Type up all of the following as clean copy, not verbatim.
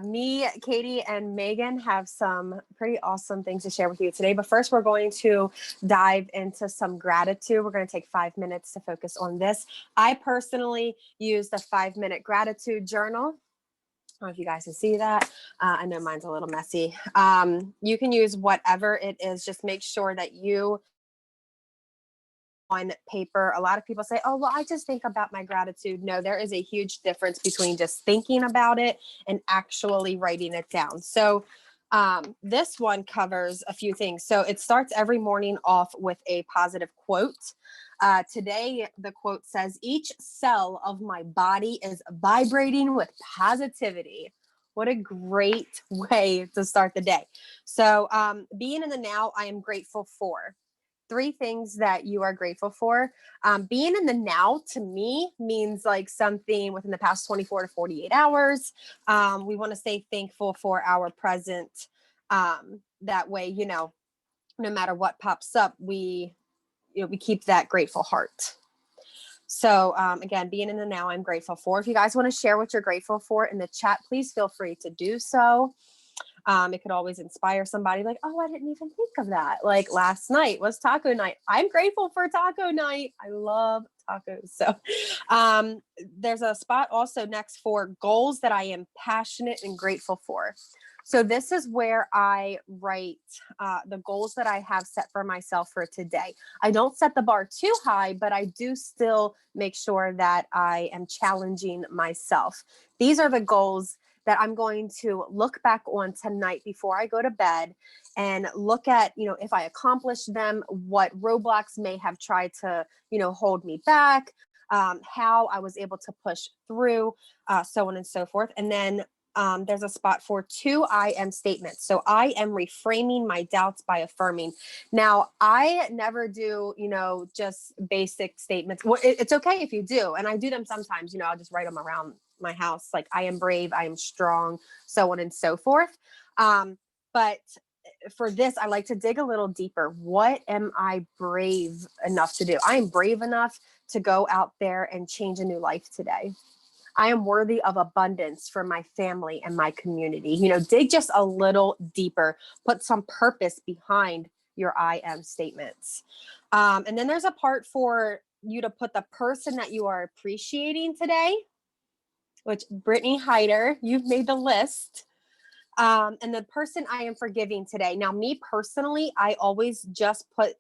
Me, Katie, and Megan have some pretty awesome things to share with you today. But first, we're going to dive into some gratitude. We're going to take 5 minutes to focus on this. I personally use the 5-minute gratitude journal. I don't know if you guys can see that. I know mine's a little messy. You can use whatever it is. Just make sure that you on paper. A lot of people say, oh, well, I just think about my gratitude. No, there is a huge difference between just thinking about it and actually writing it down. So this one covers a few things. So it starts every morning off with a positive quote. Today, the quote says, each cell of my body is vibrating with positivity. What a great way to start the day. So being in the now, I am grateful for. 3 things that you are grateful for. Being in the now to me means like something within the past 24 to 48 hours. We want to stay thankful for our present. That way, no matter what pops up, we keep that grateful heart. So again, being in the now, I'm grateful for. If you guys want to share what you're grateful for in the chat, please feel free to do so. It could always inspire somebody like, oh, I didn't even think of that. Like last night was taco night. I'm grateful for taco night. I love tacos. So there's a spot also next for goals that I am passionate and grateful for. So this is where I write the goals that I have set for myself for today. I don't set the bar too high, but I do still make sure that I am challenging myself. These are the goals that I'm going to look back on tonight before I go to bed and look at, if I accomplished them, what roadblocks may have tried to, hold me back, how I was able to push through, so on and so forth. And then there's a spot for 2 I am statements. So I am reframing my doubts by affirming. Now, I never do, just basic statements. Well, it's okay if you do. And I do them sometimes, I'll just write them around my house. Like I am brave, I am strong, so on and so forth. But for this, I like to dig a little deeper. What am I brave enough to do? I am brave enough to go out there and change a new life today. I am worthy of abundance for my family and my community. Dig just a little deeper, put some purpose behind your I am statements. And then there's a part for you to put the person that you are appreciating today, which Brittany Hyder, you've made the list. And the person I am forgiving today. Now, me personally, I always just put,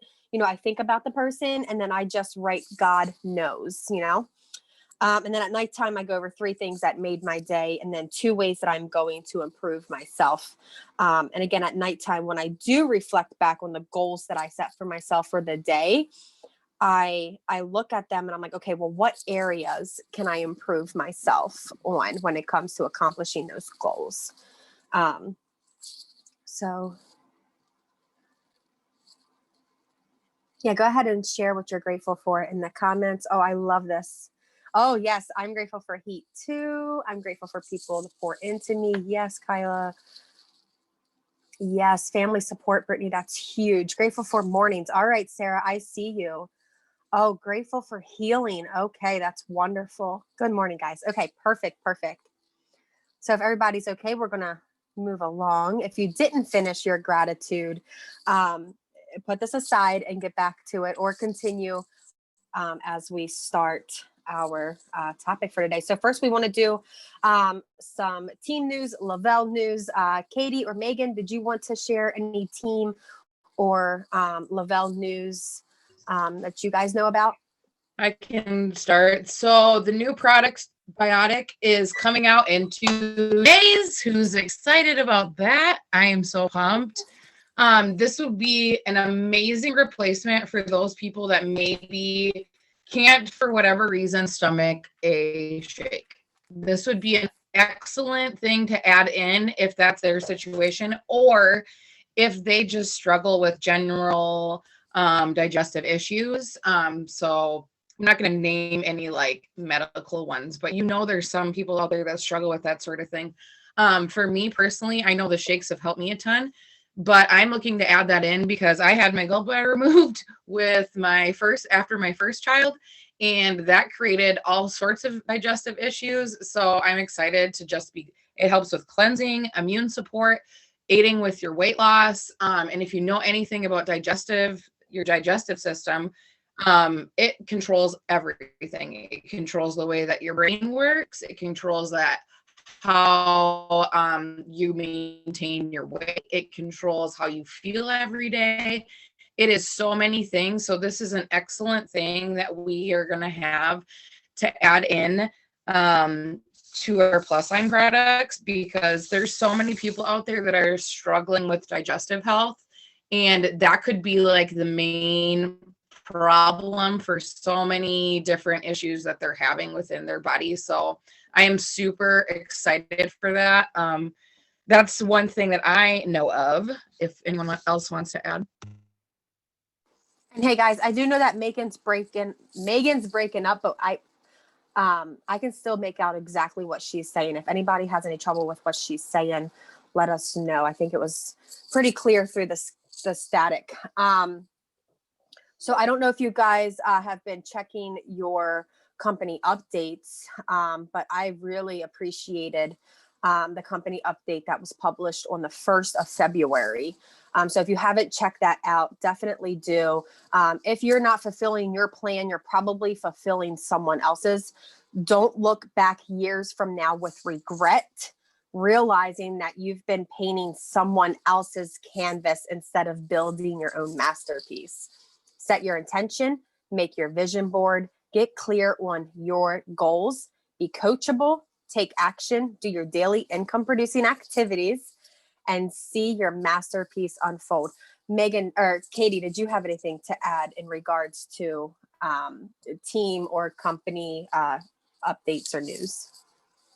I think about the person and then I just write God knows, and then at nighttime, I go over 3 things that made my day and then 2 ways that I'm going to improve myself. And again, at nighttime, when I do reflect back on the goals that I set for myself for the day, I look at them and I'm like, okay, well, what areas can I improve myself on when it comes to accomplishing those goals? So yeah, go ahead and share what you're grateful for in the comments. Oh, I love this. Oh, yes. I'm grateful for heat too. I'm grateful for people to pour into me. Yes, Kyla. Yes. Family support, Brittany. That's huge. Grateful for mornings. All right, Sarah, I see you. Oh, grateful for healing. Okay. That's wonderful. Good morning, guys. Okay. Perfect. So if everybody's okay, we're going to move along. If you didn't finish your gratitude, put this aside and get back to it or continue as we start our topic for today. So first we want to do some team news, Lavelle news. Katie or Megan, did you want to share any team or Lavelle news that you guys know about? I can start. So the new product Biotic is coming out in 2 days. Who's excited about that? I am so pumped. This will be an amazing replacement for those people that maybe can't, for whatever reason, stomach a shake. This would be an excellent thing to add in if that's their situation, or if they just struggle with general digestive issues. So I'm not going to name any like medical ones, but there's some people out there that struggle with that sort of thing. For me personally, I know the shakes have helped me a ton, but I'm looking to add that in because I had my gallbladder removed after my first child, and that created all sorts of digestive issues. So I'm excited to just be It helps with cleansing, immune support, aiding with your weight loss. And if you know anything about your digestive system, it controls everything. It controls the way that your brain works. It controls that how you maintain your weight. It controls how you feel every day. It is so many things. So this is an excellent thing that we are going to have to add in to our plus line products, because there's so many people out there that are struggling with digestive health, and that could be like the main problem for so many different issues that they're having within their body. So I am super excited for that. That's one thing that I know of. If anyone else wants to add. And hey guys, I do know that Megan's breaking up, but I can still make out exactly what she's saying. If anybody has any trouble with what she's saying, let us know. I think it was pretty clear through the static. So I don't know if you guys have been checking your company updates, but I really appreciated the company update that was published on the 1st of February. So if you haven't checked that out, definitely do. If you're not fulfilling your plan, you're probably fulfilling someone else's. Don't look back years from now with regret, realizing that you've been painting someone else's canvas instead of building your own masterpiece. Set your intention, make your vision board, get clear on your goals, be coachable, take action, do your daily income producing activities, and see your masterpiece unfold. Megan or Katie, did you have anything to add in regards to team or company updates or news?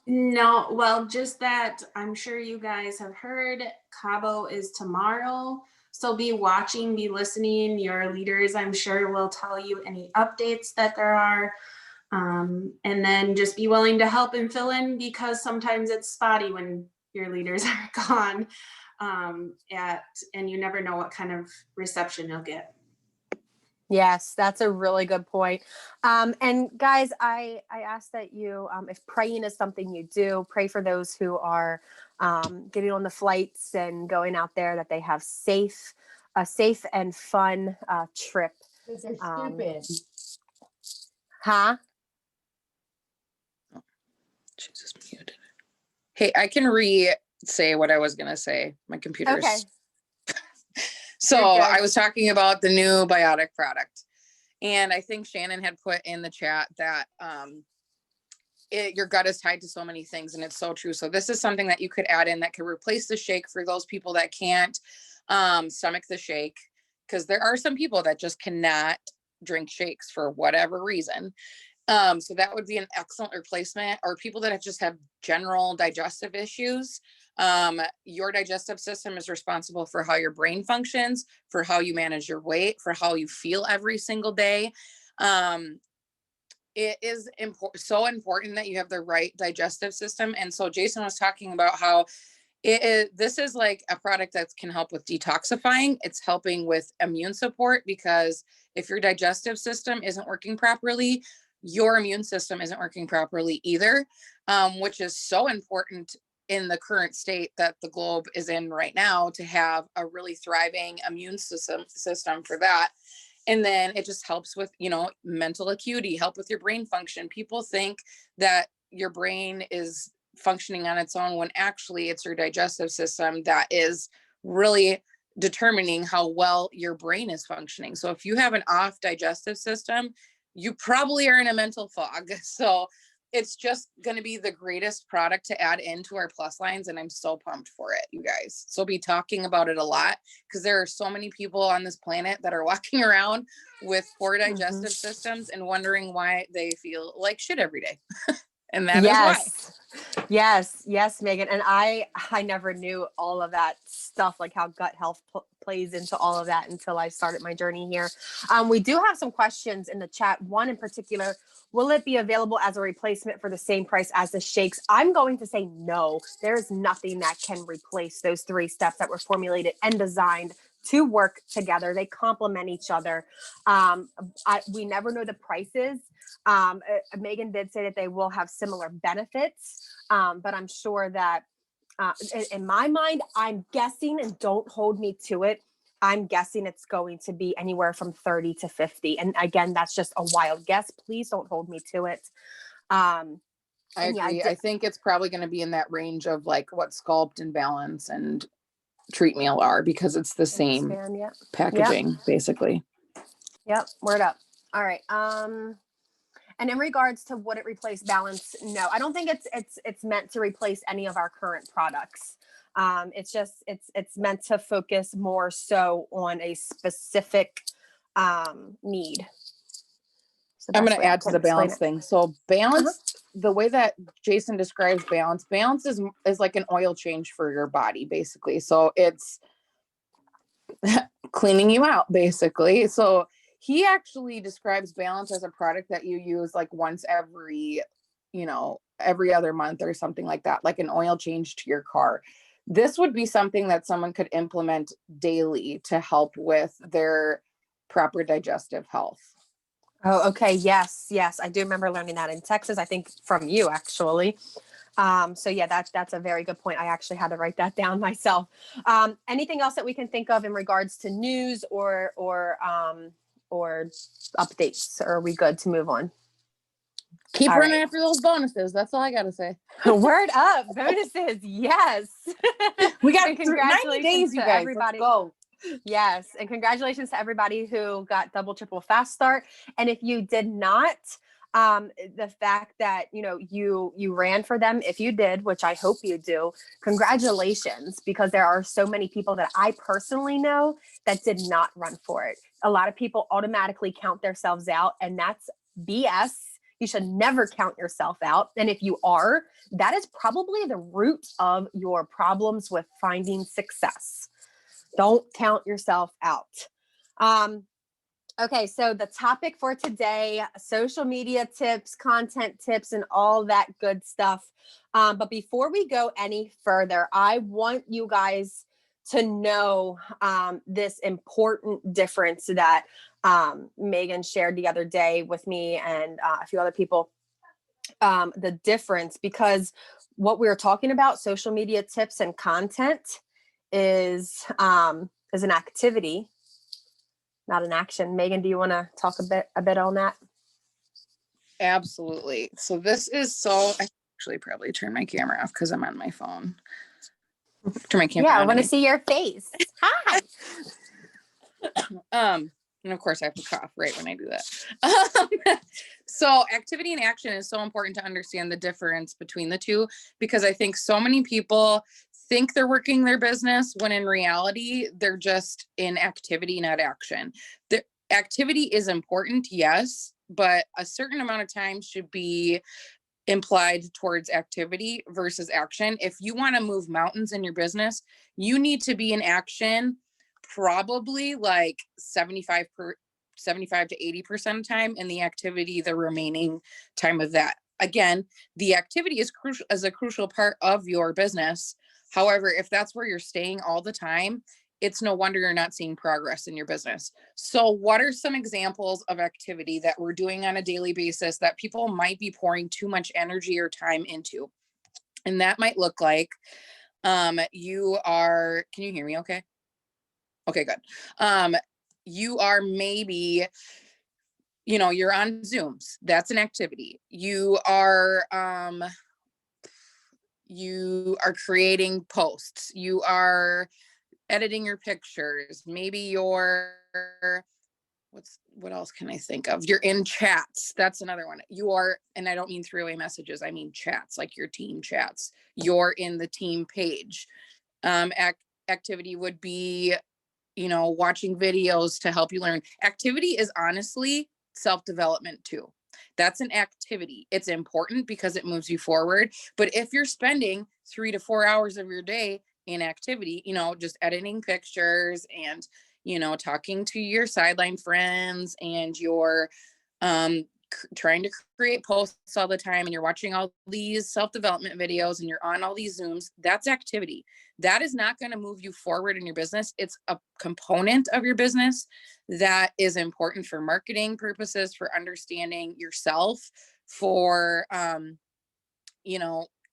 No, well, just that I'm sure you guys have heard Cabo is tomorrow. So be watching, be listening. Your leaders, I'm sure, will tell you any updates that there are. And then just be willing to help and fill in, because sometimes it's spotty when your leaders are gone. And you never know what kind of reception you'll get. Yes, that's a really good point. And guys, I ask that you, if praying is something you do, pray for those who are getting on the flights and going out there, that they have a safe and fun trip. This is stupid. Huh? She just muted. Hey, I can say what I was going to say. My computer's... Okay. So I was talking about the new Biotic product, and I think Shannon had put in the chat that your gut is tied to so many things, and it's so true. So this is something that you could add in that could replace the shake for those people that can't stomach the shake, because there are some people that just cannot drink shakes for whatever reason. So that would be an excellent replacement, or people that just have general digestive issues. Your digestive system is responsible for how your brain functions, for how you manage your weight, for how you feel every single day. It is so important that you have the right digestive system. And so Jason was talking about how this is like a product that can help with detoxifying. It's helping with immune support, because if your digestive system isn't working properly, your immune system isn't working properly either, which is so important in the current state that the globe is in right now, to have a really thriving immune system for that. And then it just helps with, mental acuity, help with your brain function. People think that your brain is functioning on its own, when actually it's your digestive system that is really determining how well your brain is functioning. So if you have an off digestive system, you probably are in a mental fog. So it's just going to be the greatest product to add into our plus lines. And I'm so pumped for it, you guys. So be talking about it a lot, because there are so many people on this planet that are walking around with poor digestive systems and wondering why they feel like shit every day. And that is why. Yes, Megan. And I never knew all of that stuff, like how gut health plays into all of that, until I started my journey here. We do have some questions in the chat. One in particular: will it be available as a replacement for the same price as the shakes? I'm going to say no. There is nothing that can replace those 3 steps that were formulated and designed to work together. They complement each other. We never know the prices. Megan did say that they will have similar benefits, but I'm sure that in my mind, I'm guessing, and don't hold me to it, I'm guessing it's going to be anywhere from 30 to 50. And again, that's just a wild guess. Please don't hold me to it. I agree. I think it's probably going to be in that range of like what Sculpt and Balance and Treat Meal are, because it's the same packaging, basically. Yep. Word up. All right. And in regards to would it replace Balance? No, I don't think it's meant to replace any of our current products. It's meant to focus more so on a specific need. I'm going to add to the Balance thing. So Balance, the way that Jason describes Balance is like an oil change for your body, basically. So it's cleaning you out, basically. So he actually describes Balance as a product that you use like once every other month or something like that, like an oil change to your car. This would be something that someone could implement daily to help with their proper digestive health. Oh, okay. Yes. I do remember learning that in Texas, I think from you actually. So yeah, that's a very good point. I actually had to write that down myself. Anything else that we can think of in regards to news or updates? Or are we good to move on? Keep running after those bonuses. That's all I got to say. Word up. Bonuses. Yes. We got 90 days, you guys. Everybody. Let's go. Yes. And congratulations to everybody who got double, triple fast start. And if you did not, the fact that, you ran for them, if you did, which I hope you do, congratulations, because there are so many people that I personally know that did not run for it. A lot of people automatically count themselves out, and that's BS. You should never count yourself out. And if you are, that is probably the root of your problems with finding success. Don't count yourself out. Okay, so the topic for today, social media tips, content tips, and all that good stuff. But before we go any further, I want you guys to know this important difference that Meghan shared the other day with me and a few other people. The difference, because what we were talking about, social media tips and content, is an activity, not an action. Meghan, do you want to talk a bit on that? Absolutely. So this is I actually probably turn my camera off because I'm on my phone. Turn my camera on. Yeah, I want to see your face. Hi. And of course I have to cough right when I do that. So activity and action is so important to understand the difference between the two, because I think so many people think they're working their business when in reality, they're just in activity, not action. The activity is important, yes, but a certain amount of time should be implied towards activity versus action. If you want to move mountains in your business, you need to be in action probably like 75 to 80% of time, and the activity the remaining time of that. Again, the activity is crucial as a crucial part of your business. However, if that's where you're staying all the time, it's no wonder you're not seeing progress in your business. So what are some examples of activity that we're doing on a daily basis that people might be pouring too much energy or time into? And that might look like can you hear me okay? Okay, good. You are maybe, you're on Zooms. That's an activity. You are creating posts. You are editing your pictures. Maybe you're, what else can I think of? You're in chats. That's another one. You are, and I don't mean throwaway messages. I mean chats, like your team chats. You're in the team page. Activity would be, watching videos to help you learn. Activity is honestly self-development too. That's an activity. It's important because it moves you forward. But if you're spending 3 to 4 hours of your day in activity, just editing pictures and, talking to your sideline friends, and you're trying to create posts all the time, and you're watching all these self-development videos, and you're on all these Zooms, that's activity. That is not going to move you forward in your business. It's a component of your business that is important for marketing purposes, for understanding yourself, for,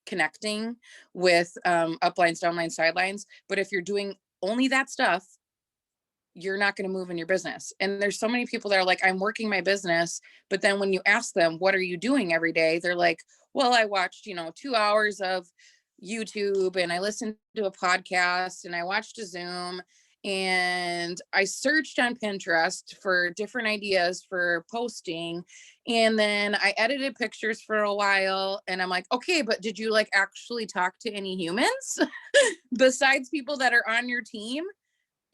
connecting with uplines, downlines, sidelines. But if you're doing only that stuff, you're not going to move in your business. And there's so many people that are like, I'm working my business. But then when you ask them, what are you doing every day? They're like, well, I watched, 2 hours of YouTube, and I listened to a podcast, and I watched a Zoom, and I searched on Pinterest for different ideas for posting. And then I edited pictures for a while, and I'm like, okay, but did you like actually talk to any humans besides people that are on your team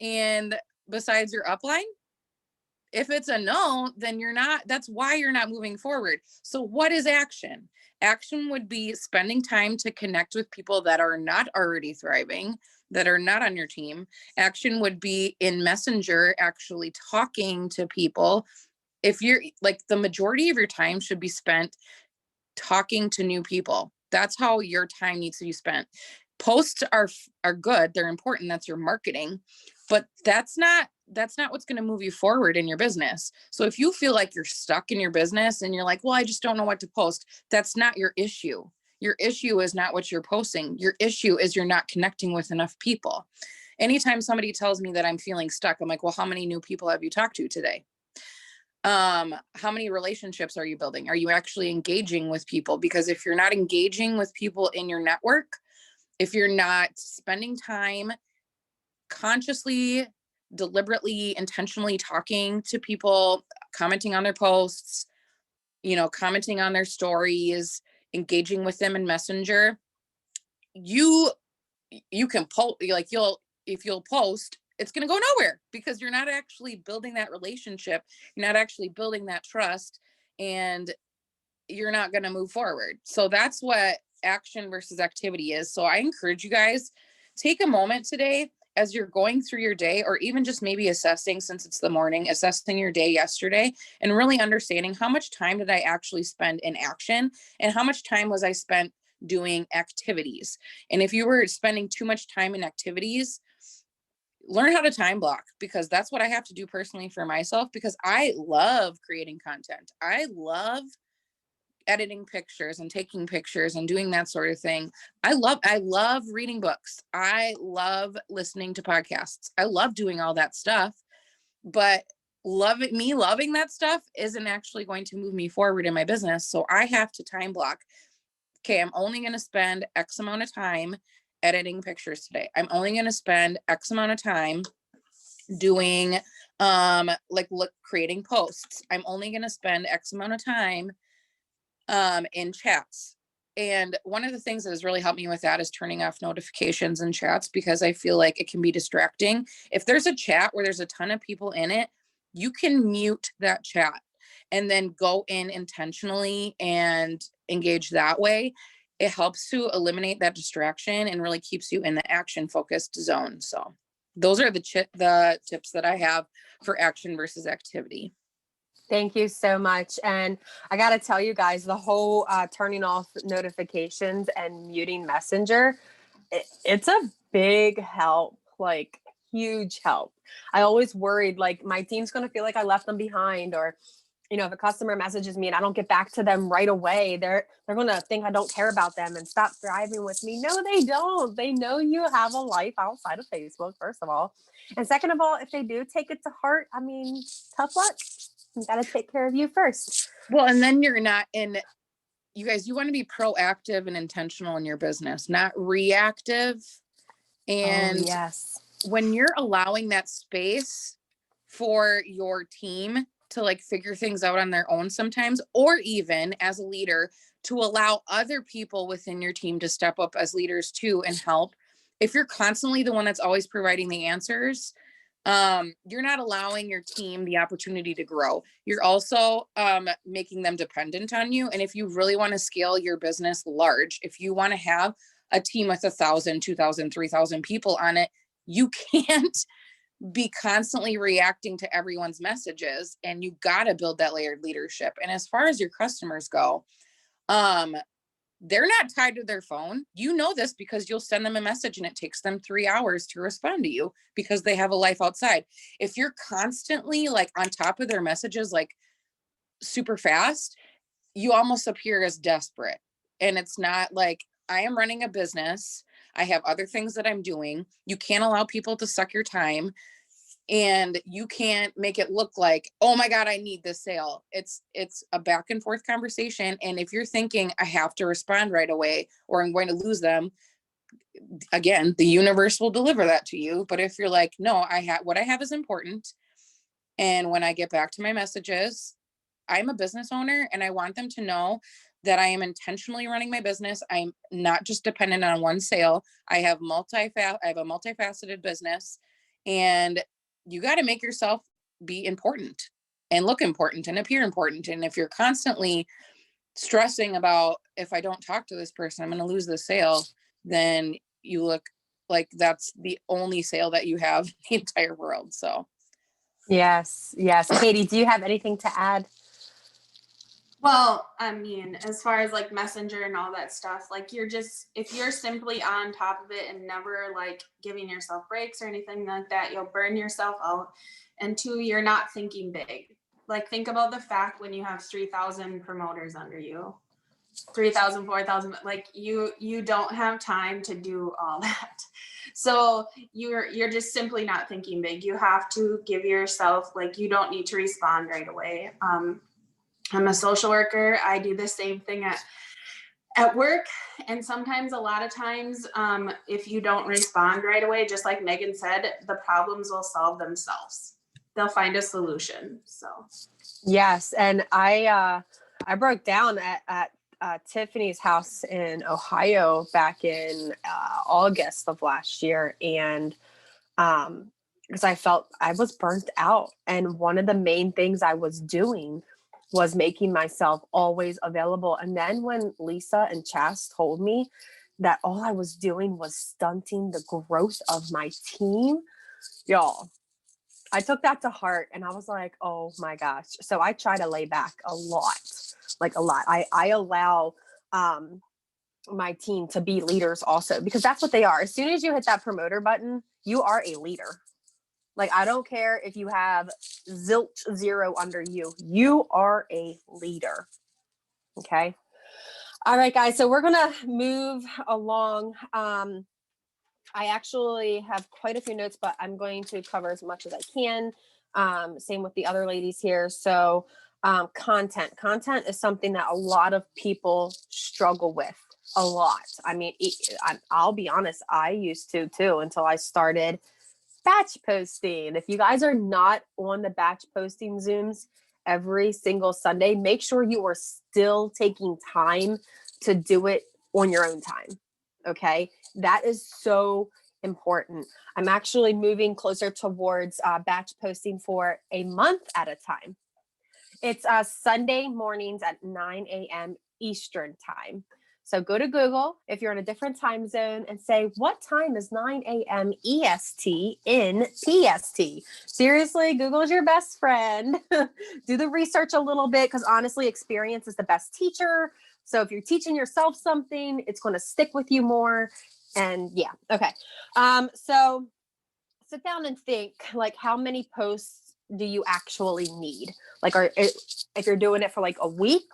and besides your upline? If it's a no, then that's why you're not moving forward. So what is action? Action would be spending time to connect with people that are not already thriving, that are not on your team. Action would be in Messenger, actually talking to people. If you're like, the majority of your time should be spent talking to new people. That's how your time needs to be spent. Posts are good. They're important. That's your marketing, but that's not what's going to move you forward in your business. So if you feel like you're stuck in your business and you're like, well, I just don't know what to post, that's not your issue. Your issue is not what you're posting. Your issue is you're not connecting with enough people. Anytime somebody tells me that I'm feeling stuck, I'm like, well, how many new people have you talked to today? How many relationships are you building? Are you actually engaging with people? Because if you're not engaging with people in your network, if you're not spending time consciously, deliberately, intentionally talking to people, commenting on their posts, commenting on their stories, engaging with them in Messenger, you can post, like if you'll post, it's going to go nowhere because you're not actually building that relationship. You're not actually building that trust, and you're not going to move forward. So that's what action versus activity is. So I encourage you guys, take a moment today as you're going through your day, or even just maybe assessing, since it's the morning, assessing your day yesterday and really understanding how much time did I actually spend in action and how much time was I spent doing activities. And if you were spending too much time in activities, learn how to time block, because that's what I have to do personally for myself, because I love creating content. I love editing pictures and taking pictures and doing that sort of thing. I love reading books. I love listening to podcasts. I love doing all that stuff, but loving that stuff isn't actually going to move me forward in my business. So I have to time block. Okay, I'm only going to spend X amount of time editing pictures today. I'm only going to spend X amount of time doing creating posts. I'm only going to spend X amount of time in chats. And one of the things that has really helped me with that is turning off notifications in chats, because I feel like it can be distracting. If there's a chat where there's a ton of people in it, you can mute that chat and then go in intentionally and engage that way. It helps to eliminate that distraction and really keeps you in the action focused zone. So those are the tips that I have for action versus activity. Thank you so much. And I got to tell you guys, the whole turning off notifications and muting Messenger, it's a big help, like huge help. I always worried like my team's going to feel like I left them behind, or, if a customer messages me and I don't get back to them right away, they're going to think I don't care about them and stop thriving with me. No, they don't. They know you have a life outside of Facebook, first of all. And second of all, if they do take it to heart, I mean, tough luck. You got to take care of you first. Well, and then you're not you guys, you want to be proactive and intentional in your business, not reactive. And yes, when you're allowing that space for your team to like figure things out on their own sometimes, or even as a leader to allow other people within your team to step up as leaders too and help. If you're constantly the one that's always providing the answers, you're not allowing your team the opportunity to grow. You're also making them dependent on you. And if you really want to scale your business large, if you want to have a team with 1,000, 2,000, 3,000 people on it, you can't be constantly reacting to everyone's messages, and you got to build that layered leadership. And as far as your customers go, they're not tied to their phone. You know this because you'll send them a message and it takes them 3 hours to respond to you because they have a life outside. If you're constantly like on top of their messages, like super fast, you almost appear as desperate. And it's not like, I am running a business. I have other things that I'm doing. You can't allow people to suck your time, and you can't make it look like, oh my God, I need this sale. It's a back and forth conversation. And if you're thinking I have to respond right away or I'm going to lose them, again, the universe will deliver that to you. But if you're like, no, what I have is important. And when I get back to my messages, I'm a business owner and I want them to know that I am intentionally running my business. I'm not just dependent on one sale. I have a multifaceted business, and you got to make yourself be important and look important and appear important. And if you're constantly stressing about, if I don't talk to this person, I'm going to lose the sale, then you look like that's the only sale that you have in the entire world. So Yes. Katie, do you have anything to add? Well, I mean, as far as like Messenger and all that stuff, like if you're simply on top of it and never like giving yourself breaks or anything like that, you'll burn yourself out. And two, you're not thinking big. Like think about the fact when you have 3,000 promoters under you, 3,000, 4,000, like you don't have time to do all that. So you're just simply not thinking big. You have to give yourself, like, you don't need to respond right away. I'm a social worker. I do the same thing at work. And sometimes, a lot of times, if you don't respond right away, just like Megan said, the problems will solve themselves. They'll find a solution. So Yes. And I broke down at Tiffany's house in Ohio back in August of last year. And because I felt I was burnt out. And one of the main things I was doing was making myself always available. And then when Lisa and Chas told me that all I was doing was stunting the growth of my team, y'all, I took that to heart and I was like, oh my gosh. So I try to lay back a lot, like a lot. I allow my team to be leaders also, because that's what they are. As soon as you hit that promoter button, you are a leader. Like, I don't care if you have zilch zero under you, you are a leader. Okay. All right, guys. So we're going to move along. I actually have quite a few notes, but I'm going to cover as much as I can. Same with the other ladies here. So content is something that a lot of people struggle with a lot. I mean, I'll be honest, I used to too, until I started batch posting. If you guys are not on the batch posting Zooms every single Sunday, make sure you are still taking time to do it on your own time. Okay. That is so important. I'm actually moving closer towards batch posting for a month at a time. It's Sunday mornings at 9 a.m. Eastern time. So go to Google if you're in a different time zone and say, what time is 9 a.m. EST in PST? Seriously, Google is your best friend. Do the research a little bit, because honestly, experience is the best teacher. So if you're teaching yourself something, it's going to stick with you more. And yeah, okay. So sit down and think, like, how many posts do you actually need? Like, if you're doing it for like a week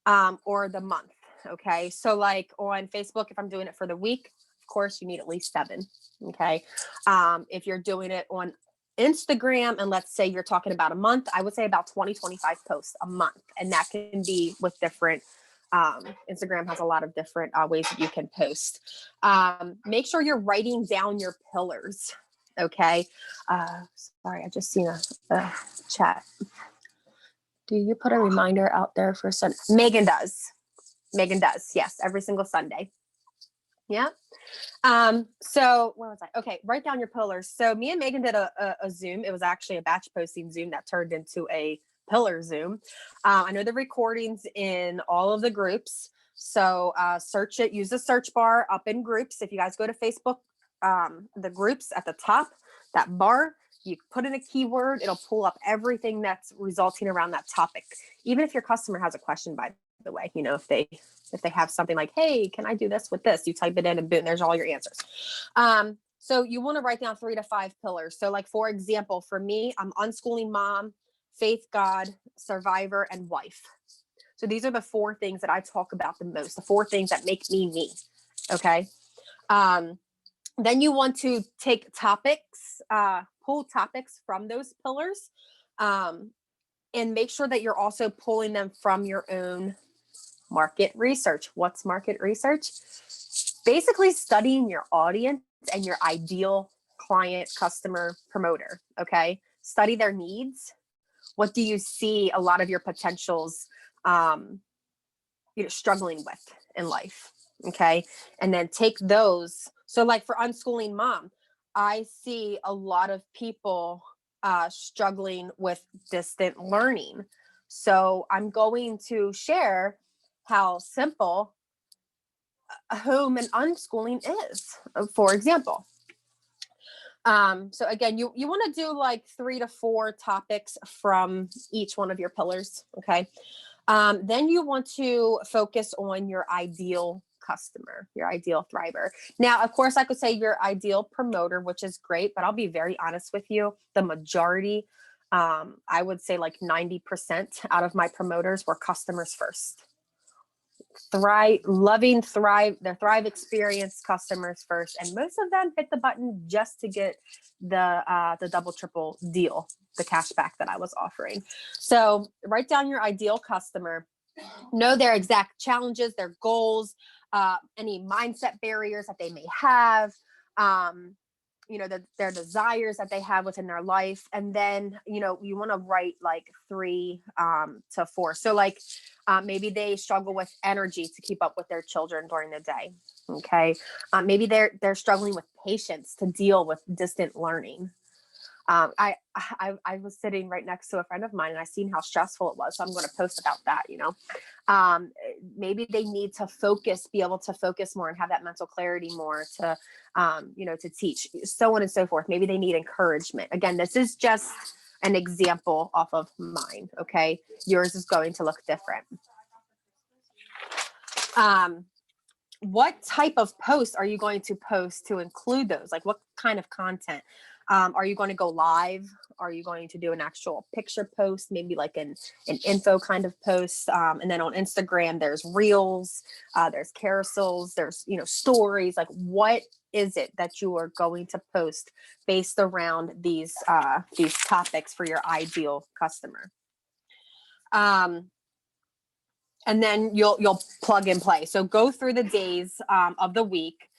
or the month. Okay. So like on Facebook, if I'm doing it for the week, of course you need at least 7. Okay. If you're doing it on Instagram, and let's say you're talking about a month, I would say about 20, 25 posts a month. And that can be with different, Instagram has a lot of different ways that you can post. Make sure you're writing down your pillars. Okay. Sorry, I just seen a chat. Do you put a reminder out there for Sunday? Megan does. Yes, every single Sunday. Yeah. So where was I? Okay, write down your pillars. So me and Megan did a Zoom. It was actually a batch posting Zoom that turned into a pillar Zoom. I know the recordings in all of the groups. So search it, use the search bar up in groups. If you guys go to Facebook, the groups at the top, that bar, you put in a keyword, it'll pull up everything that's resulting around that topic. Even if your customer has a question, by the way, you know, if they have something like, hey, can I do this with this? You type it in and boom, there's all your answers. So you want to write down 3 to 5 pillars. So like, for example, for me, I'm unschooling mom, faith, God, survivor, and wife. So these are the 4 things that I talk about the most, the 4 things that make me me. Okay. Then you want to take topics, pull topics from those pillars, and make sure that you're also pulling them from your own market research. What's market research? Basically studying your audience and your ideal client, customer, promoter. Okay. Study their needs. What do you see a lot of your potentials, struggling with in life? Okay. And then take those. So like for Unschooling Mom, I see a lot of people struggling with distant learning. So I'm going to share how simple home and unschooling is, for example. So again, you want to do like 3 to 4 topics from each one of your pillars. Okay. Then you want to focus on your ideal customer, your ideal thriver. Now, of course, I could say your ideal promoter, which is great, but I'll be very honest with you. The majority, I would say like 90% out of my promoters were customers first. Thrive experience customers first, and most of them hit the button just to get the double triple deal, the cash back that I was offering. So write down your ideal customer, know their exact challenges, their goals, any mindset barriers that they may have, their desires that they have within their life. And then, you want to write like 3 to 4. So like maybe they struggle with energy to keep up with their children during the day. Okay. Maybe they're struggling with patience to deal with distant learning. I was sitting right next to a friend of mine and I seen how stressful it was. So I'm going to post about that, maybe they need to be able to focus more and have that mental clarity more to, to teach, so on and so forth. Maybe they need encouragement. Again, this is just an example off of mine. Okay. Yours is going to look different. What type of posts are you going to post to include those? Like what kind of content? Are you going to go live? Are you going to do an actual picture post, maybe like an info kind of post? And then on Instagram, there's reels, there's carousels, there's, stories. Like what is it that you are going to post based around these topics for your ideal customer? And then you'll plug and play. So go through the days of the week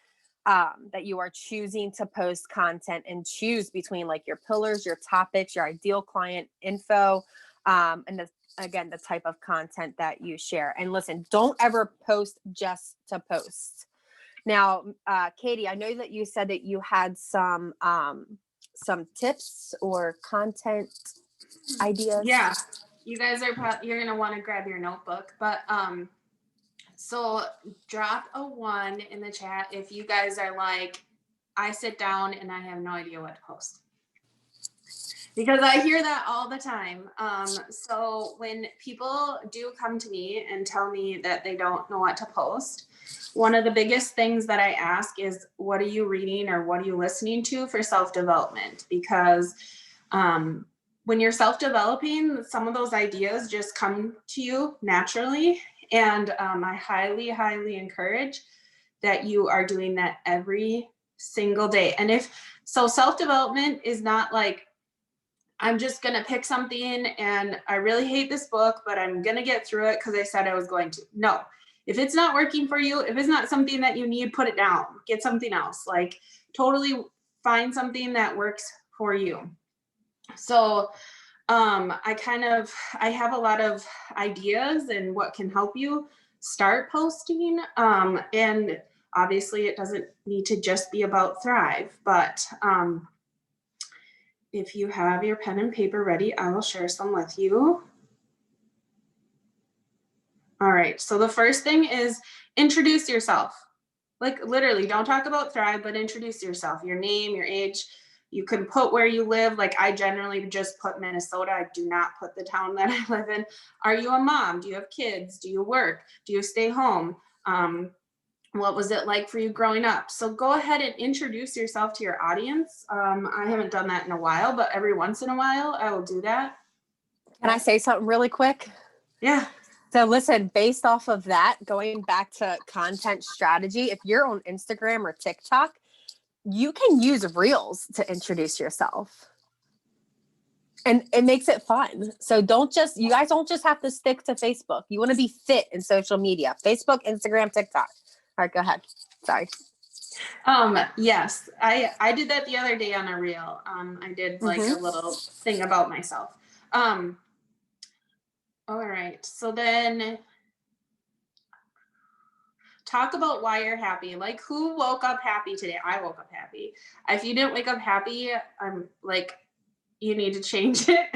that you are choosing to post content, and choose between like your pillars, your topics, your ideal client info, and the type of content that you share. And listen, don't ever post just to post. Now, Katie, I know that you said that you had some tips or content ideas. Yeah, you guys you're gonna want to grab your notebook, but so drop a 1 in the chat if you guys are like, I sit down and I have no idea what to post, because I hear that all the time. So when people do come to me and tell me that they don't know what to post, one of the biggest things that I ask is, what are you reading or what are you listening to for self-development? Because when you're self-developing, some of those ideas just come to you naturally. And I highly, highly encourage that you are doing that every single day. And self-development is not like, I'm just going to pick something and I really hate this book, but I'm going to get through it because I said I was going to. No, if it's not working for you, if it's not something that you need, put it down, get something else. Like totally find something that works for you. So I have a lot of ideas and what can help you start posting. And obviously it doesn't need to just be about Thrive, but if you have your pen and paper ready, I will share some with you. All right, so the first thing is introduce yourself. Like literally, don't talk about Thrive, but introduce yourself, your name, your age. You can put where you live. Like I generally just put Minnesota. I do not put the town that I live in. Are you a mom? Do you have kids? Do you work? Do you stay home? What was it like for you growing up? So go ahead and introduce yourself to your audience. I haven't done that in a while, but every once in a while I will do that. Can I say something really quick? Yeah. So listen, based off of that, going back to content strategy, if you're on Instagram or TikTok, you can use reels to introduce yourself. And it makes it fun. So you guys don't just have to stick to Facebook. You want to be fit in social media. Facebook, Instagram, TikTok. All right, go ahead. Sorry. Yes, I did that the other day on a reel. I did like a little thing about myself. All right. So then talk about why you're happy. Like, who woke up happy today? I woke up happy. If you didn't wake up happy, I'm like, you need to change it.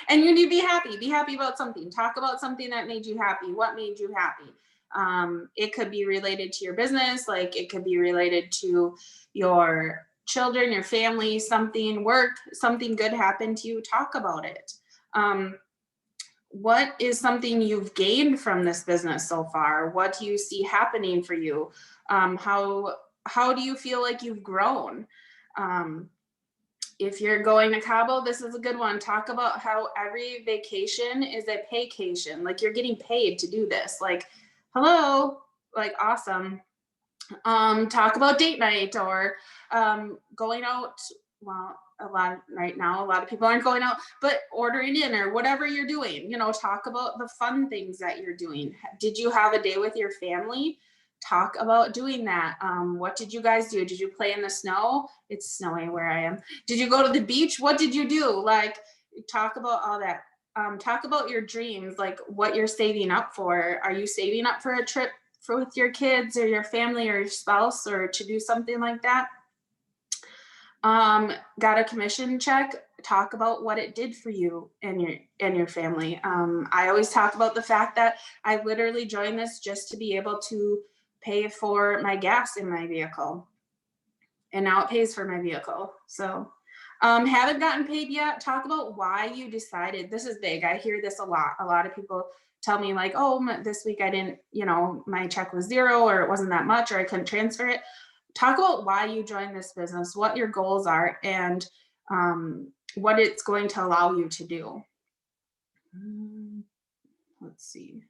And you need to be happy. Be happy about something. Talk about something that made you happy. What made you happy? It could be related to your business, like it could be related to your children, your family, something, work, something good happened to you. Talk about it. What is something you've gained from this business so far? What do you see happening for you? How do you feel like you've grown? If you're going to Cabo, this is a good one. Talk about how every vacation is a paycation. Like, you're getting paid to do this. Like, hello, like, awesome. Talk about date night or going out. Well, a lot of people aren't going out, but ordering in or whatever you're doing, talk about the fun things that you're doing. Did you have a day with your family? Talk about doing that. What did you guys do? Did you play in the snow? It's snowing where I am. Did you go to the beach? What did you do? Like, talk about all that. Talk about your dreams, like what you're saving up for. Are you saving up for a trip with your kids or your family or your spouse, or to do something like that? Got a commission check? Talk about what it did for you and your family. I always talk about the fact that I literally joined this just to be able to pay for my gas in my vehicle, and now it pays for my vehicle. So haven't gotten paid yet. Talk about why you decided. This is big. I hear this a lot of people tell me like, oh, this week I didn't, my check was zero, or it wasn't that much, or I couldn't transfer it. Talk about why you joined this business, what your goals are, and what it's going to allow you to do. Let's see.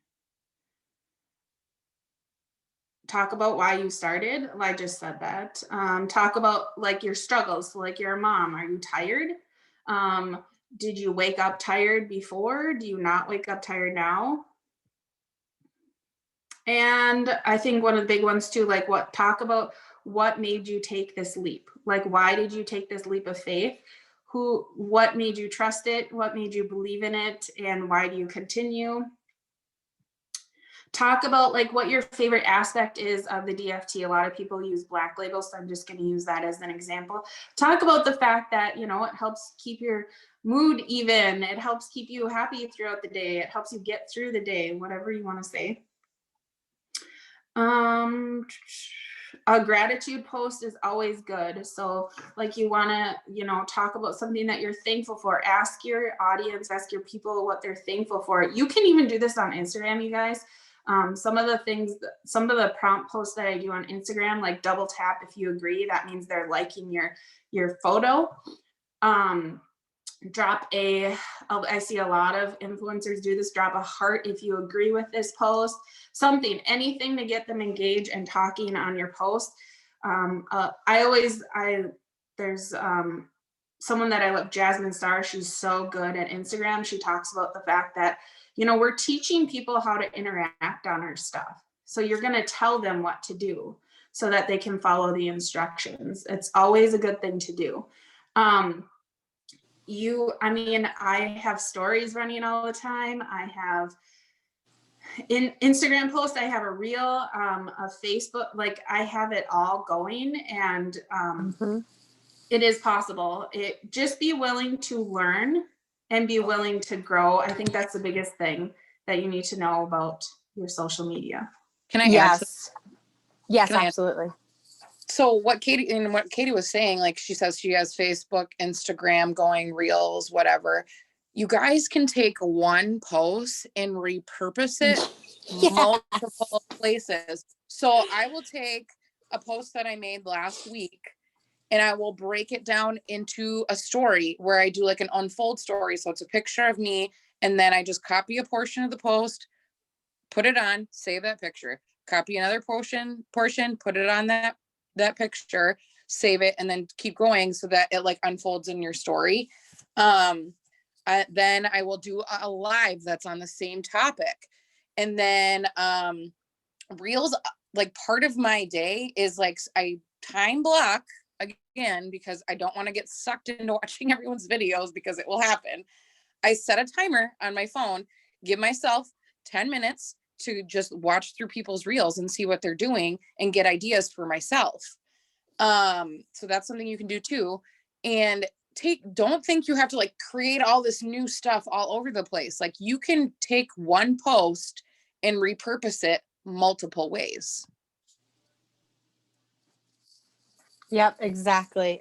Talk about why you started. I just said that. Talk about like your struggles. So like, you're a mom. Are you tired? Did you wake up tired before? Do you not wake up tired now? And I think one of the big ones too, like talk about what made you take this leap? Like, why did you take this leap of faith? What made you trust it? What made you believe in it? And why do you continue? Talk about like what your favorite aspect is of the DFT. A lot of people use Black Label, so I'm just going to use that as an example. Talk about the fact that, it helps keep your mood even. It helps keep you happy throughout the day. It helps you get through the day, whatever you want to say. A gratitude post is always good. So like, you want to, talk about something that you're thankful for. Ask your audience, ask your people what they're thankful for. You can even do this on Instagram, you guys. Some of the prompt posts that I do on Instagram, like double tap if you agree. That means they're liking your photo. I see a lot of influencers do this, drop a heart if you agree with this post, anything to get them engaged and talking on your post. There's someone that I love, Jasmine Starr. She's so good at Instagram. She talks about the fact that, we're teaching people how to interact on our stuff. So you're going to tell them what to do so that they can follow the instructions. It's always a good thing to do. I have stories running all the time. I have in Instagram posts, I have a reel, a Facebook, like I have it all going, and it is possible. Just be willing to learn and be willing to grow. I think that's the biggest thing that you need to know about your social media. Can I Yes. Yes, Can I absolutely. So what Katie was saying, like she says she has Facebook, Instagram going, reels, whatever. You guys can take one post and repurpose it multiple places. So I will take a post that I made last week and I will break it down into a story where I do like an unfold story. So it's a picture of me, and then I just copy a portion of the post, put it on, save that picture, copy another portion, put it on that picture, save it, and then keep going so that it like unfolds in your story. Then I will do a live that's on the same topic. And then reels, like part of my day is like I time block again, because I don't want to get sucked into watching everyone's videos, because it will happen. I set a timer on my phone, give myself 10 minutes to just watch through people's reels and see what they're doing and get ideas for myself. So that's something you can do too. And don't think you have to like create all this new stuff all over the place. Like you can take one post and repurpose it multiple ways. Yep, exactly.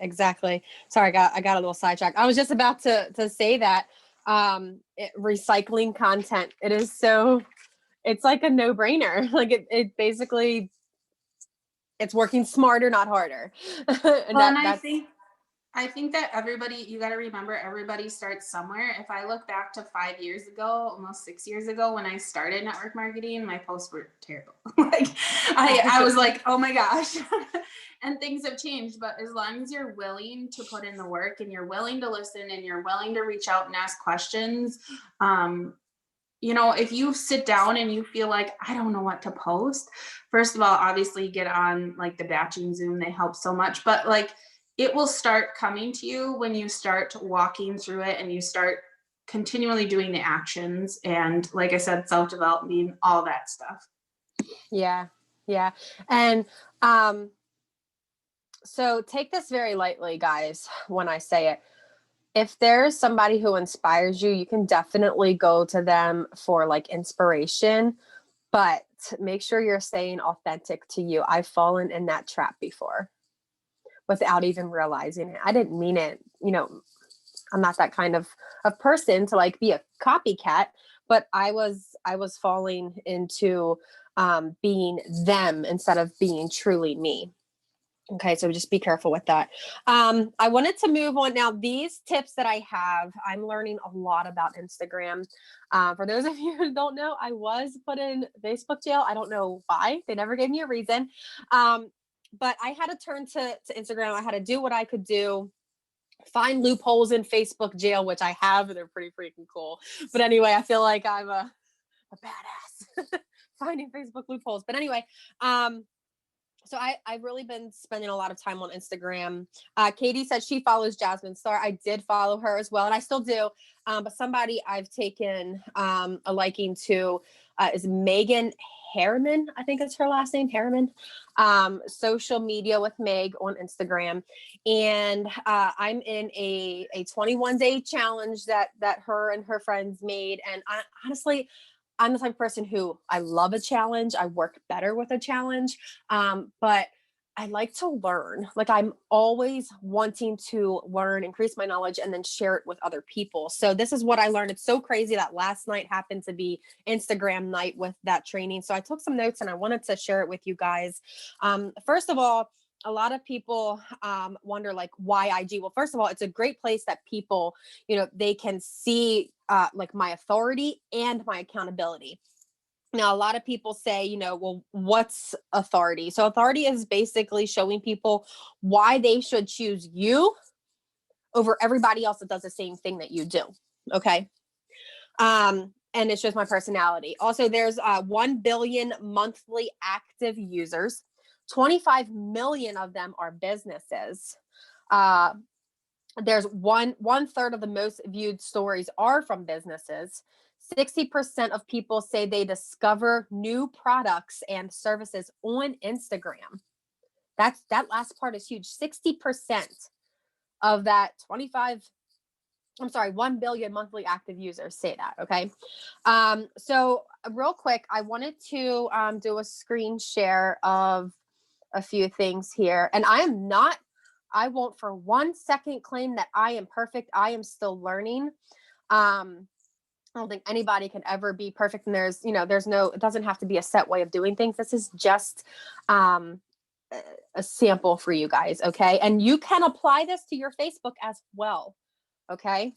Sorry, I got a little sidetracked. I was just about to say that recycling content. It's like a no-brainer. Like it basically, it's working smarter, not harder. I think that you got to remember, everybody starts somewhere. If I look back to 5 years ago, almost 6 years ago, when I started network marketing, my posts were terrible. Like I was like, oh my gosh. And things have changed, but as long as you're willing to put in the work and you're willing to listen and you're willing to reach out and ask questions, if you sit down and you feel like, I don't know what to post, first of all, obviously get on like the batching Zoom. They help so much, but like, it will start coming to you when you start walking through it and you start continually doing the actions. And like I said, self-development, all that stuff. Yeah. And so take this very lightly, guys, when I say it. If there's somebody who inspires you, you can definitely go to them for like inspiration, but make sure you're staying authentic to you. I've fallen in that trap before without even realizing it. I didn't mean it. I'm not that kind of person to like be a copycat, but I was falling into being them instead of being truly me. Okay, so just be careful with that. I wanted to move on now. These tips that I have, I'm learning a lot about Instagram. For those of you who don't know, I was put in Facebook jail. I don't know why. They never gave me a reason. But I had to turn to Instagram. I had to do what I could do, find loopholes in Facebook jail, which I have. They're pretty freaking cool. But anyway, I feel like I'm a badass finding Facebook loopholes. But anyway, so I've really been spending a lot of time on Instagram. Katie said she follows Jasmine Starr. I did follow her as well, and I still do. But somebody I've taken a liking to is Meghan Harriman. I think it's her last name, Harriman. Social media with Meg on Instagram. And I'm in a 21-day challenge that her and her friends made. And honestly, I'm the type of person who I love a challenge. I work better with a challenge. But I like to learn. Like I'm always wanting to learn, increase my knowledge, and then share it with other people. So this is what I learned. It's so crazy that last night happened to be Instagram night with that training. So I took some notes and I wanted to share it with you guys. First of all, a lot of people wonder like why IG? Well, first of all, it's a great place that people, they can see like my authority and my accountability. Now, a lot of people say, well, what's authority? So authority is basically showing people why they should choose you over everybody else that does the same thing that you do. Okay. And it shows my personality. Also, there's 1 billion monthly active users. 25 million of them are businesses. There's one third of the most viewed stories are from businesses. 60% of people say they discover new products and services on Instagram. That last part is huge. 60% of that 1 billion monthly active users say that. Okay. So real quick, I wanted to do a screen share of a few things here. And I won't for 1 second claim that I am perfect. I am still learning. I don't think anybody can ever be perfect. And it doesn't have to be a set way of doing things. This is just a sample for you guys. Okay. And you can apply this to your Facebook as well. Okay.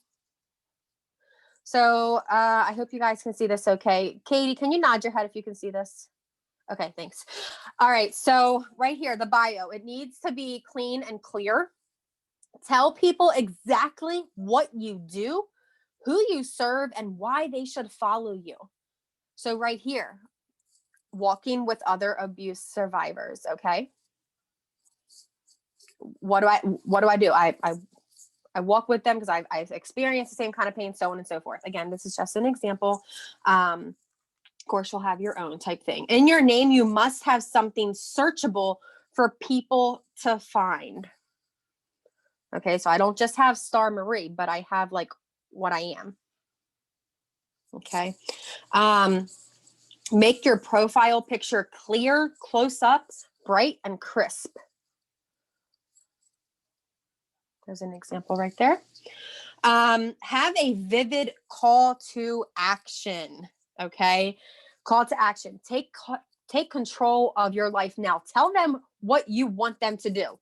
So I hope you guys can see this okay. Katie, can you nod your head if you can see this? Okay, thanks. All right, so right here, the bio, it needs to be clean and clear. Tell people exactly what you do, who you serve, and why they should follow you. So right here, walking with other abuse survivors, okay? What do I do? I walk with them because I've experienced the same kind of pain, so on and so forth. Again, this is just an example. Of course, you'll have your own type thing. In your name, you must have something searchable for people to find. Okay, so I don't just have Starr Marie, but I have like what I am. Okay. Make your profile picture clear, close up, bright, and crisp. There's an example right there. Have a vivid call to action. Okay. Call to action. Take control of your life now. Tell them what you want them to do.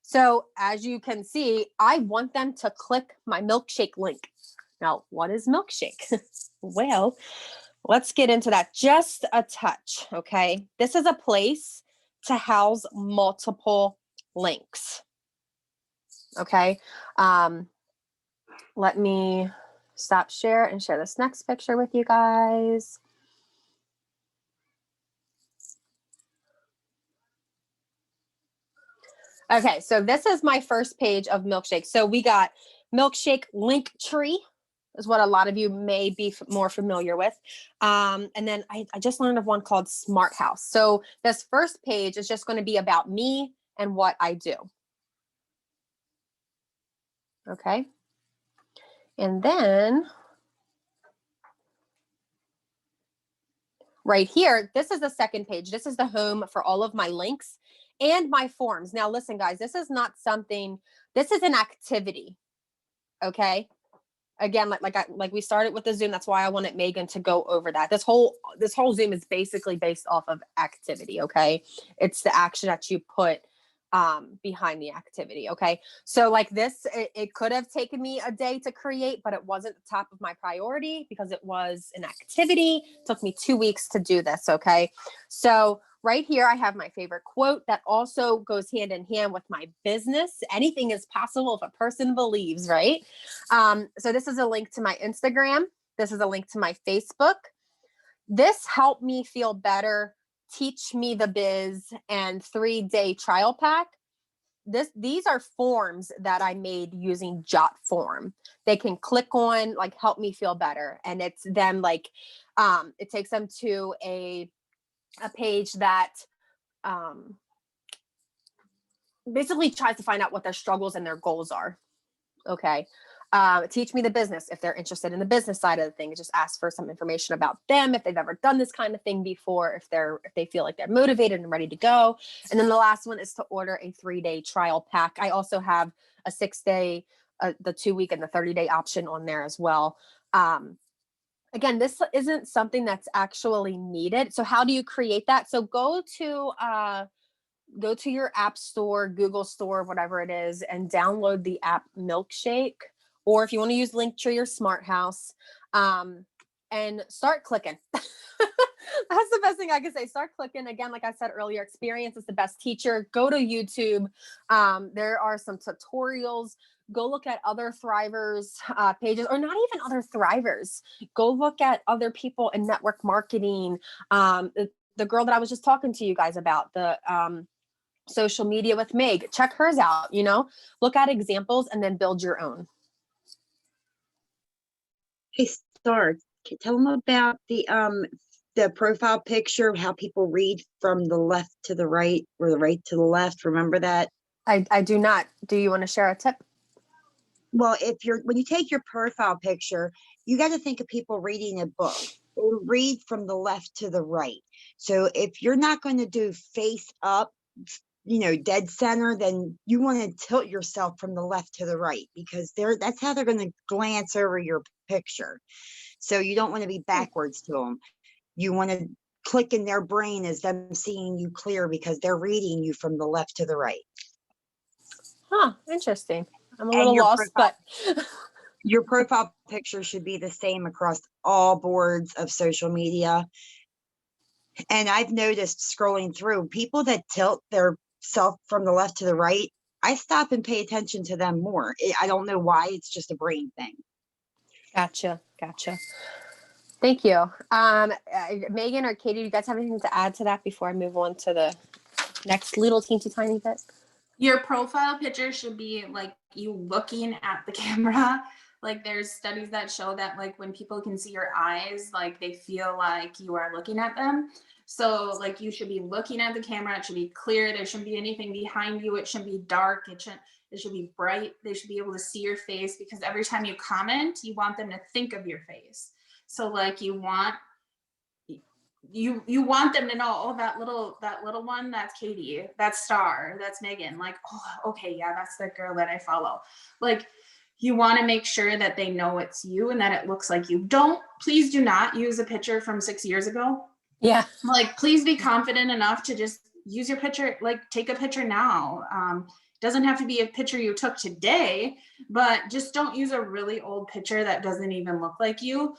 So as you can see, I want them to click my milkshake link. Now, what is milkshake? Well, let's get into that just a touch. Okay. This is a place to house multiple links. Okay. Let me stop share and share this next picture with you guys. Okay, so this is my first page of Milkshake. So we got Milkshake Link Tree is what a lot of you may be more familiar with. And then I just learned of one called Smart House. So this first page is just going to be about me and what I do. Okay. And then right here, this is the second page. This is the home for all of my links and my forms. Now, listen, guys, this is not something, this is an activity. Okay. Again, like we started with the Zoom. That's why I wanted Meghan to go over that. This whole Zoom is basically based off of activity. Okay. It's the action that you put behind the activity. Okay. So like this, it could have taken me a day to create, but it wasn't the top of my priority because it was an activity. It took me 2 weeks to do this. Okay. So right here, I have my favorite quote that also goes hand in hand with my business. Anything is possible if a person believes, right? So this is a link to my Instagram. This is a link to my Facebook. This helped me feel better. Teach Me the Biz and 3-day trial pack. These are forms that I made using Jot form. They can click on, like, help me feel better. And it's them like, it takes them to a page that basically tries to find out what their struggles and their goals are. Okay. Teach Me the Business. If they're interested in the business side of the thing, just ask for some information about them. If they've ever done this kind of thing before, if they feel like they're motivated and ready to go. And then the last one is to order a 3-day trial pack. I also have a 6-day, the 2-week and the 30-day option on there as well. Again, this isn't something that's actually needed. So how do you create that? So go to your app store, Google store, whatever it is, and download the app Milkshake. Or if you want to use Linktree or Smart House, and start clicking. That's the best thing I can say. Start clicking. Again, like I said earlier, experience is the best teacher. Go to YouTube. There are some tutorials. Go look at other Thrivers pages, or not even other Thrivers. Go look at other people in network marketing. The girl that I was just talking to you guys about, the social media with Meg, check hers out, look at examples and then build your own. Hey, Starr, tell them about the profile picture, how people read from the left to the right or the right to the left. Remember that? I do not. Do you want to share a tip? Well, when you take your profile picture, you got to think of people reading a book. They read from the left to the right. So if you're not going to do face up, dead center, then you want to tilt yourself from the left to the right, because that's how they're going to glance over your picture. So you don't want to be backwards to them. You want to click in their brain as them seeing you clear, because they're reading you from the left to the right. Huh, interesting. I'm a little lost, but Your profile picture should be the same across all boards of social media. And I've noticed scrolling through people that tilt their self from the left to the right. I stop and pay attention to them more. I don't know why. It's just a brain thing. Gotcha. Thank you. Megan or Katie, do you guys have anything to add to that before I move on to the next little teensy tiny bit? Your profile picture should be like you looking at the camera. Like there's studies that show that like when people can see your eyes, like they feel like you are looking at them. So like you should be looking at the camera. It should be clear. There shouldn't be anything behind you. It shouldn't be dark. It should be bright. They should be able to see your face, because every time you comment, you want them to think of your face. So like you want them to know, oh, that little one, that's Katie, that's Starr, that's Meghan. Like, oh, okay, yeah, that's the girl that I follow. Like, you want to make sure that they know it's you and that it looks like you. Please do not use a picture from 6 years ago. Yeah. Like, please be confident enough to just use your picture, like take a picture now. Doesn't have to be a picture you took today, but just don't use a really old picture that doesn't even look like you.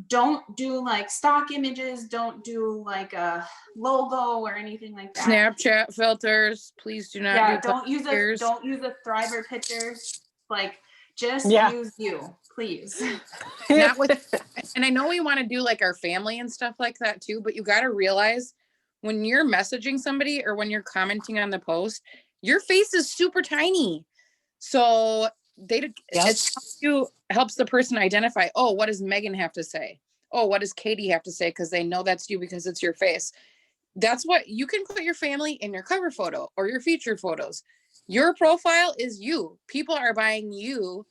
Don't do like stock images. Don't do like a logo or anything like that. Snapchat filters, please do not. Yeah, don't use a Thriver picture. Like, just use you, please. Not with, and I know we want to do like our family and stuff like that too, but you got to realize when you're messaging somebody or when you're commenting on the post, your face is super tiny. So it helps the person identify, oh, what does Meghan have to say? Oh, what does Katie have to say? Because they know that's you because it's your face. That's what you can put your family in your cover photo or your featured photos. Your profile is you. People are buying you.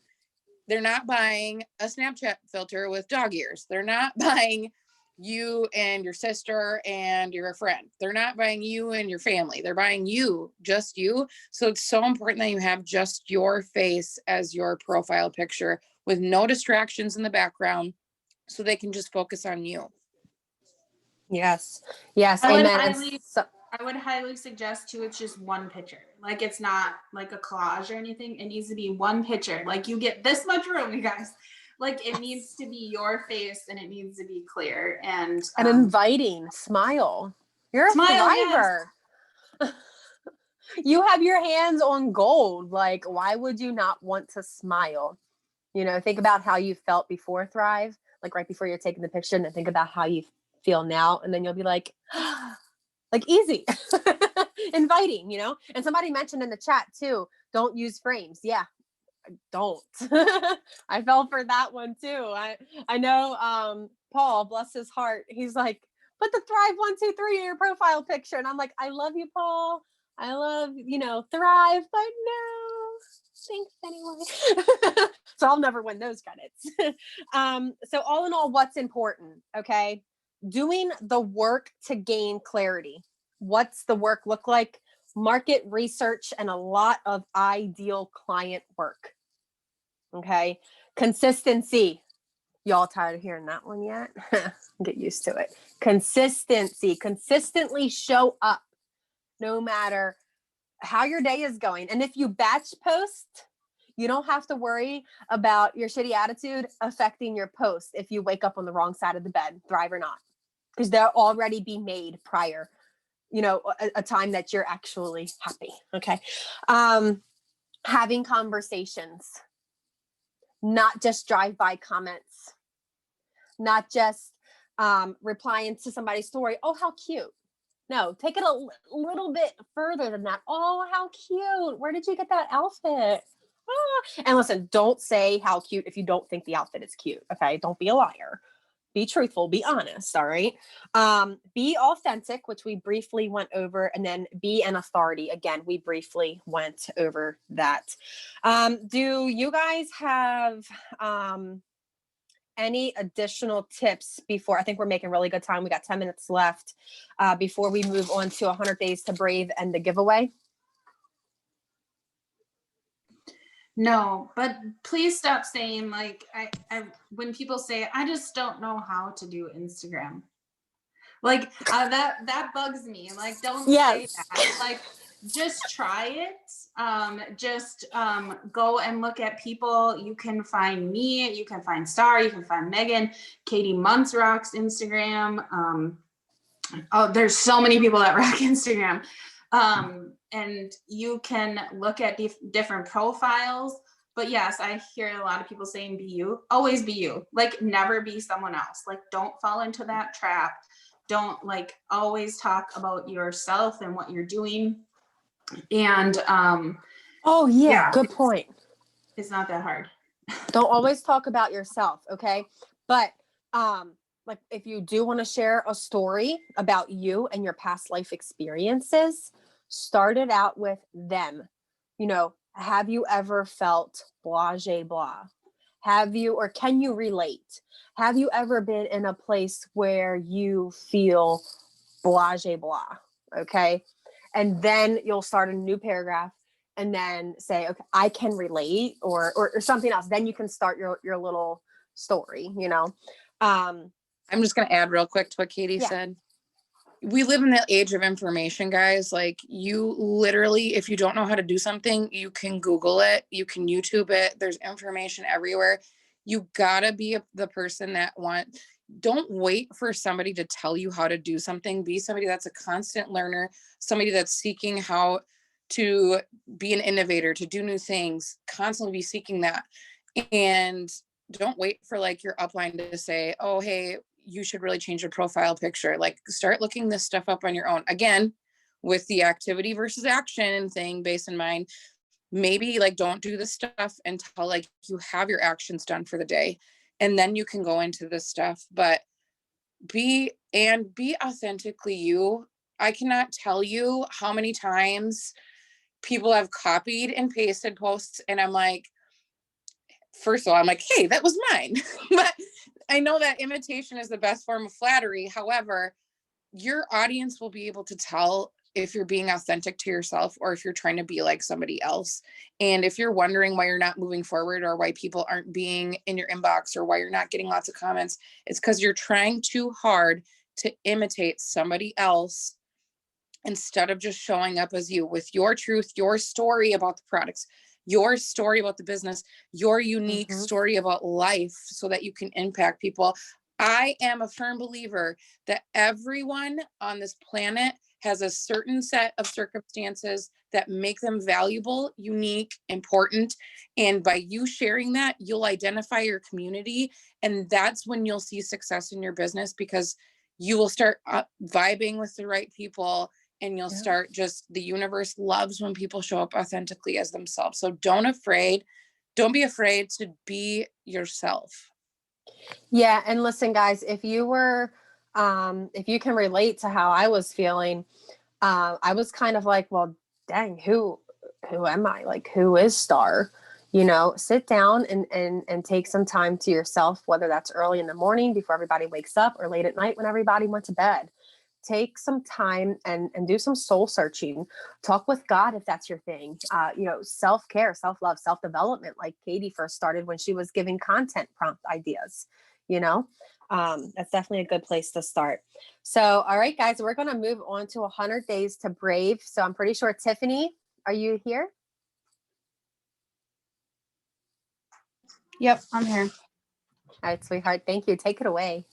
They're not buying a Snapchat filter with dog ears. They're not buying you and your sister and your friend. They're not buying you and your family. They're buying you, just you. So it's so important that you have just your face as your profile picture with no distractions in the background so they can just focus on you. Yes. I would highly suggest too, it's just one picture. Like, it's not like a collage or anything. It needs to be one picture. Like, you get this much room, you guys. Like, it needs to be your face and it needs to be clear and inviting. Smile. You're a thriver. Yes. You have your hands on gold. Like, why would you not want to smile? You know, think about how you felt before Thrive, like right before you're taking the picture, and then think about how you feel now. And then you'll be like, like easy, inviting, you know? And somebody mentioned in the chat too, don't use frames. Yeah, don't. I fell for that one too. I know Paul, bless his heart, he's like, put the Thrive 1, 2, 3 in your profile picture. And I'm like, I love you, Paul. I love, Thrive, but no, thanks anyway. So I'll never win those credits. So all in all, what's important? Okay. Doing the work to gain clarity. What's the work look like? Market research and a lot of ideal client work. Okay. Consistency. Y'all tired of hearing that one yet? Get used to it. Consistency. Consistently show up no matter how your day is going. And if you batch post, you don't have to worry about your shitty attitude affecting your post if you wake up on the wrong side of the bed, Thrive or not, because they'll already be made prior, a time that you're actually happy. Okay. Having conversations, not just drive-by comments, not just replying to somebody's story. Oh, how cute. No, take it a little bit further than that. Oh, how cute. Where did you get that outfit? Ah. And listen, don't say how cute if you don't think the outfit is cute. Okay. Don't be a liar. Be truthful, be honest. All right. Be authentic, which we briefly went over, and then be an authority. Again, we briefly went over that. Do you guys have any additional tips before? I think we're making really good time. We got 10 minutes left before we move on to 100 Days to Brave and the giveaway. No, but please stop saying like, when people say, I just don't know how to do Instagram. Like that bugs me. Like, don't say that. Like, just try it. Just go and look at people. You can find me, you can find Starr, you can find Meghan, Katie Muntz rocks Instagram. Oh, there's so many people that rock Instagram. And you can look at different profiles. But yes, I hear a lot of people saying be you. Always be you. Like, never be someone else. Like, don't fall into that trap. Don't, like, always talk about yourself and what you're doing. And Oh yeah, yeah, good point. it's not that hard. Don't always talk about yourself, okay? But like, if you do want to share a story about you and your past life experiences, start it out with them. You know, have you ever felt blase blah? Have you, or can you relate? Have you ever been in a place where you feel blase blah? Okay. And then you'll start a new paragraph and then say, okay, I can relate, or something else. Then you can start your little story, you know? I'm just going to add real quick to what Katie Yeah. said. We live in the age of information, guys. Like, you literally, if you don't know how to do something, you can Google it, you can YouTube it. There's information everywhere. You gotta be the person that don't wait for somebody to tell you how to do something. Be somebody that's a constant learner, somebody that's seeking how to be an innovator, to do new things, constantly be seeking that. And don't wait for like your upline to say, oh, hey, you should really change your profile picture. Like, start looking this stuff up on your own. Again, with the activity versus action thing based in mind, maybe like don't do this stuff until like you have your actions done for the day. And then you can go into this stuff, but be authentically you. I cannot tell you how many times people have copied and pasted posts. And I'm like, first of all, I'm like, hey, that was mine. But I know that imitation is the best form of flattery. However, your audience will be able to tell if you're being authentic to yourself or if you're trying to be like somebody else. And if you're wondering why you're not moving forward or why people aren't being in your inbox or why you're not getting lots of comments, it's because you're trying too hard to imitate somebody else instead of just showing up as you with your truth, your story about the products, your story about the business, your unique story about life, so that you can impact people. I am a firm believer that everyone on this planet has a certain set of circumstances that make them valuable, unique, important. And by you sharing that, you'll identify your community. And that's when you'll see success in your business, because you will start vibing with the right people. And you'll start the universe loves when people show up authentically as themselves. So don't be afraid to be yourself. Yeah. And listen, guys, if you can relate to how I was feeling, I was kind of like, well, dang, who am I? Like, who is Starr? You know, sit down and take some time to yourself, whether that's early in the morning before everybody wakes up or late at night when everybody went to bed. Take some time and do some soul searching. Talk with God if that's your thing. You know, self-care, self-love, self-development, like Katie first started when she was giving content prompt ideas, you know. That's definitely a good place to start. So, all right, guys, we're going to move on to 100 Days to Brave. So I'm pretty sure, Tiffany, are you here? Yep, I'm here. All right, sweetheart. Thank you. Take it away.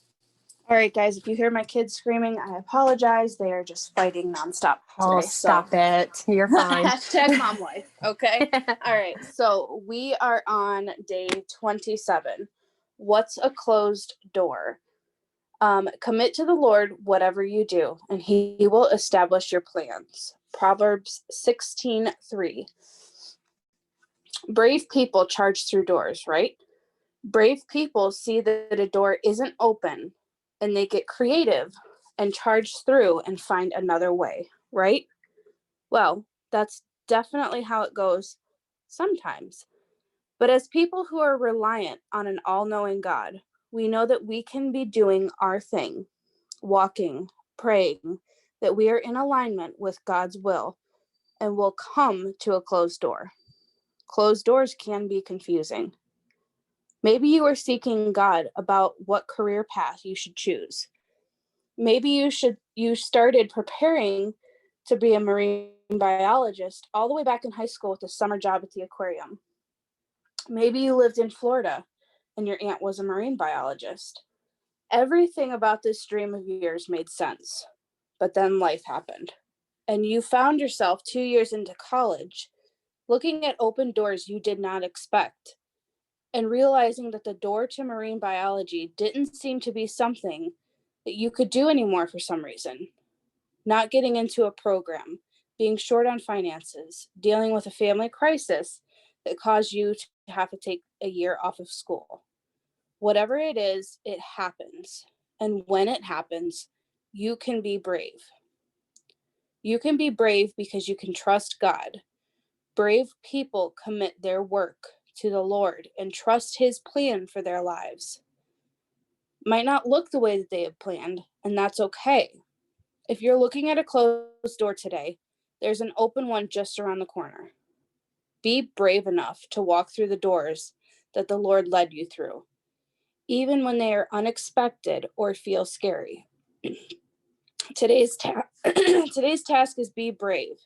All right, guys, if you hear my kids screaming, I apologize. They are just fighting nonstop Oh, today. stop it. You're fine. Hashtag mom life. Okay. All right. So we are on day 27. What's a closed door? Commit to the Lord whatever you do, and he will establish your plans. Proverbs 16:3. Brave people charge through doors, right? Brave people see that a door isn't open and they get creative and charge through and find another way, right? Well, that's definitely how it goes sometimes. But as people who are reliant on an all-knowing God, we know that we can be doing our thing, walking, praying, that we are in alignment with God's will and will come to a closed door. Closed doors can be confusing. Maybe you are seeking God about what career path you should choose. Maybe you started preparing to be a Marine biologist all the way back in high school with a summer job at the aquarium. Maybe you lived in Florida and your aunt was a marine biologist. Everything about this dream of yours made sense, but then life happened. And you found yourself 2 years into college, looking at open doors you did not expect, and realizing that the door to marine biology didn't seem to be something that you could do anymore for some reason. Not getting into a program, being short on finances, dealing with a family crisis that caused you to have to take a year off of school. Whatever it is, it happens. And when it happens, you can be brave. You can be brave because you can trust God. Brave people commit their work to the Lord and trust His plan for their lives. Might not look the way that they have planned, and that's okay. If you're looking at a closed door today, there's an open one just around the corner. Be brave enough to walk through the doors that the Lord led you through, even when they are unexpected or feel scary. Today's task is be brave.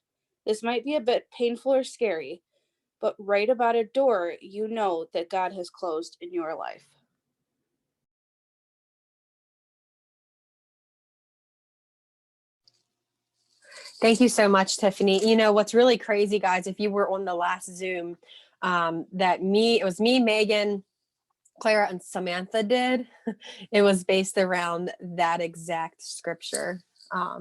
This might be a bit painful or scary, but right about a door you know that God has closed in your life. Thank you so much, Tiffany. You know, what's really crazy, guys, if you were on the last Zoom, it was me, Megan, Clara, and Samantha did. It was based around that exact scripture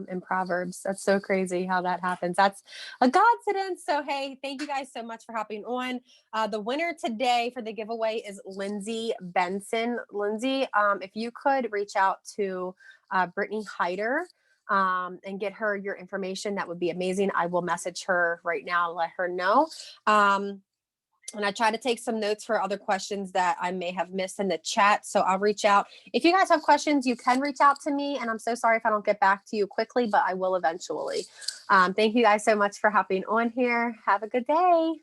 in Proverbs. That's so crazy how that happens. That's a coincidence. So, hey, thank you guys so much for hopping on. The winner today for the giveaway is Lindsay Benson. Lindsay, if you could reach out to Brittany Hyder and get her your information, that would be amazing. I will message her right now and let her know. And I try to take some notes for other questions that I may have missed in the chat. So I'll reach out. If you guys have questions, you can reach out to me. And I'm so sorry if I don't get back to you quickly, but I will eventually. Thank you guys so much for hopping on here. Have a good day.